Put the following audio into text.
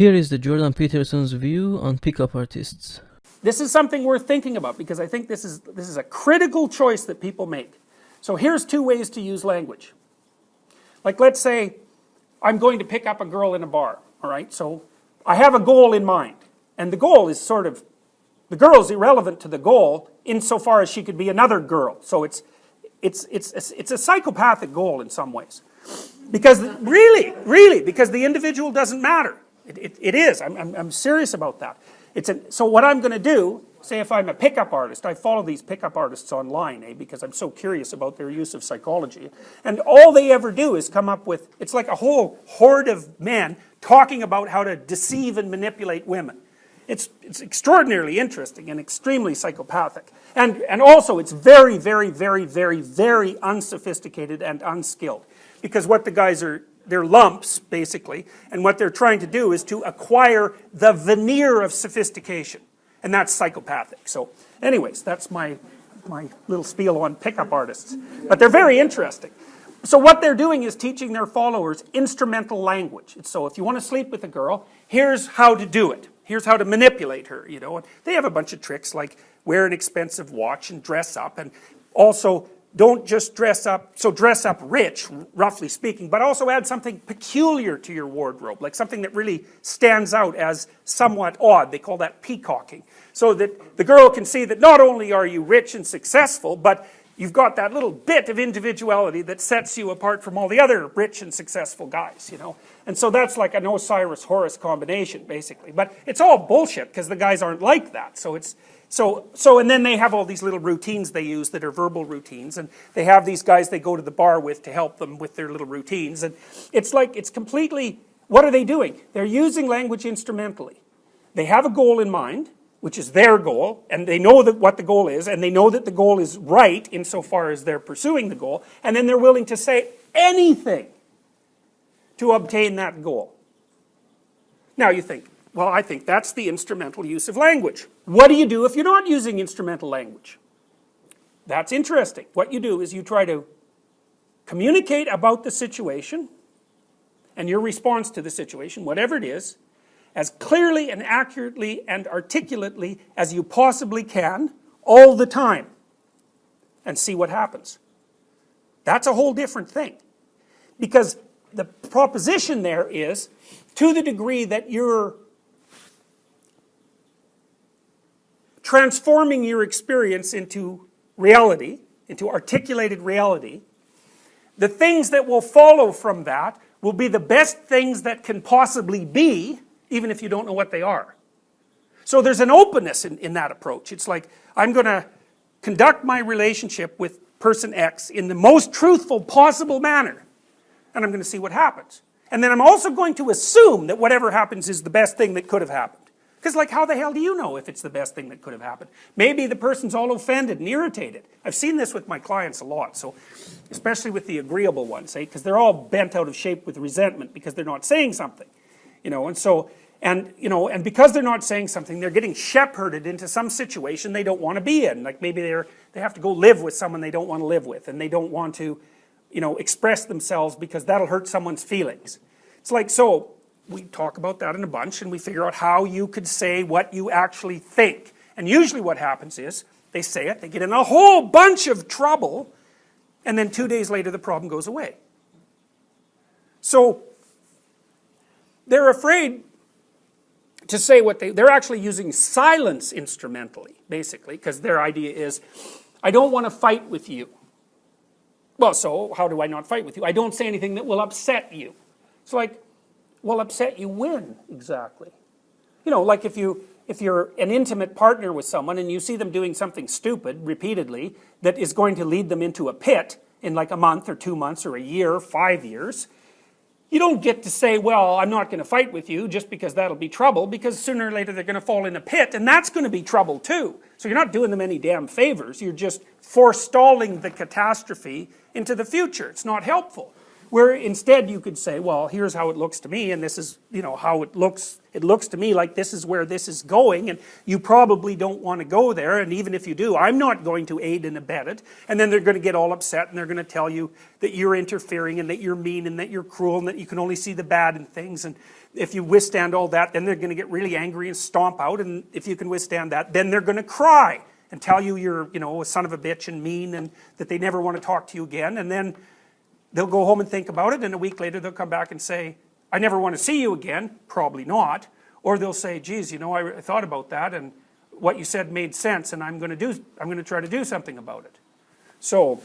Here is the Jordan Peterson's view on pickup artists. This is something worth thinking about because I think this is a critical choice that people make. So here's two ways to use language. Like let's say I'm going to pick up a girl in a bar, all right? So I have a goal in mind, and the goal is sort of, the girl is irrelevant to the goal insofar as she could be another girl. So it's a psychopathic goal in some ways. Because really, because the individual doesn't matter. It is. I'm serious about that. So what I'm going to do, say if I'm a pickup artist, I follow these pickup artists online, because I'm so curious about their use of psychology. And all they ever do is come up with, it's like a whole horde of men talking about how to deceive and manipulate women. It's extraordinarily interesting and extremely psychopathic. And also it's very, very, very, very, very unsophisticated and unskilled. Because what the guys are, they're lumps, basically, and what they're trying to do is to acquire the veneer of sophistication. And that's psychopathic. So, anyways, that's my little spiel on pickup artists. But they're very interesting. So what they're doing is teaching their followers instrumental language. So if you want to sleep with a girl, here's how to do it. Here's how to manipulate her, you know. And they have a bunch of tricks like wear an expensive watch and dress up, and also don't just dress up, so dress up rich, roughly speaking, but also add something peculiar to your wardrobe, like something that really stands out as somewhat odd. They call that peacocking. So that the girl can see that not only are you rich and successful, but you've got that little bit of individuality that sets you apart from all the other rich and successful guys, you know. And so that's like an Osiris-Horus combination, basically. But it's all bullshit, because the guys aren't like that. And then they have all these little routines they use that are verbal routines, and they have these guys they go to the bar with to help them with their little routines, and it's like, it's completely, what are they doing? They're using language instrumentally. They have a goal in mind, which is their goal, and they know that what the goal is, and they know that the goal is right insofar as they're pursuing the goal, and then they're willing to say anything to obtain that goal. Now you think, well, I think that's the instrumental use of language. What do you do if you're not using instrumental language? That's interesting. What you do is you try to communicate about the situation and your response to the situation, whatever it is, as clearly and accurately and articulately as you possibly can, all the time, and see what happens. That's a whole different thing. Because the proposition there is, to the degree that you're transforming your experience into reality, into articulated reality, the things that will follow from that will be the best things that can possibly be, even if you don't know what they are. So there's an openness in that approach. It's like, I'm going to conduct my relationship with person X in the most truthful possible manner, and I'm going to see what happens. And then I'm also going to assume that whatever happens is the best thing that could have happened. Because like, how the hell do you know if it's the best thing that could have happened? Maybe the person's all offended and irritated. I've seen this with my clients a lot, so especially with the agreeable ones, because they're all bent out of shape with resentment because they're not saying something. You know, and so, and because they're not saying something, they're getting shepherded into some situation they don't want to be in. Like maybe they have to go live with someone they don't want to live with, and they don't want to, express themselves because that'll hurt someone's feelings. It's like, so we talk about that in a bunch, and we figure out how you could say what you actually think. And usually what happens is, they say it, they get in a whole bunch of trouble, and then 2 days later the problem goes away. So they're afraid to say what they're actually using silence instrumentally, basically, because their idea is, I don't want to fight with you. Well, so how do I not fight with you? I don't say anything that will upset you. It's like, well, upset you when, exactly? Like if you're an intimate partner with someone and you see them doing something stupid repeatedly that is going to lead them into a pit in like a month or 2 months or a year, 5 years, you don't get to say, well, I'm not going to fight with you just because that'll be trouble, because sooner or later they're going to fall in a pit, and that's going to be trouble too. So you're not doing them any damn favors, you're just forestalling the catastrophe into the future. It's not helpful. Where instead you could say, well, here's how it looks to me, and this is, you know, how it looks to me like this is where this is going, and you probably don't want to go there, and even if you do, I'm not going to aid and abet it. And then they're going to get all upset, and they're going to tell you that you're interfering, and that you're mean, and that you're cruel, and that you can only see the bad in things. And if you withstand all that, then they're going to get really angry and stomp out, and if you can withstand that, then they're going to cry and tell you you're, you know, a son of a bitch and mean, and that they never want to talk to you again. And then they'll go home and think about it, and a week later they'll come back and say, I never want to see you again. Probably not. Or they'll say, geez, you know, I thought about that, and what you said made sense, and I'm going to try to do something about it. So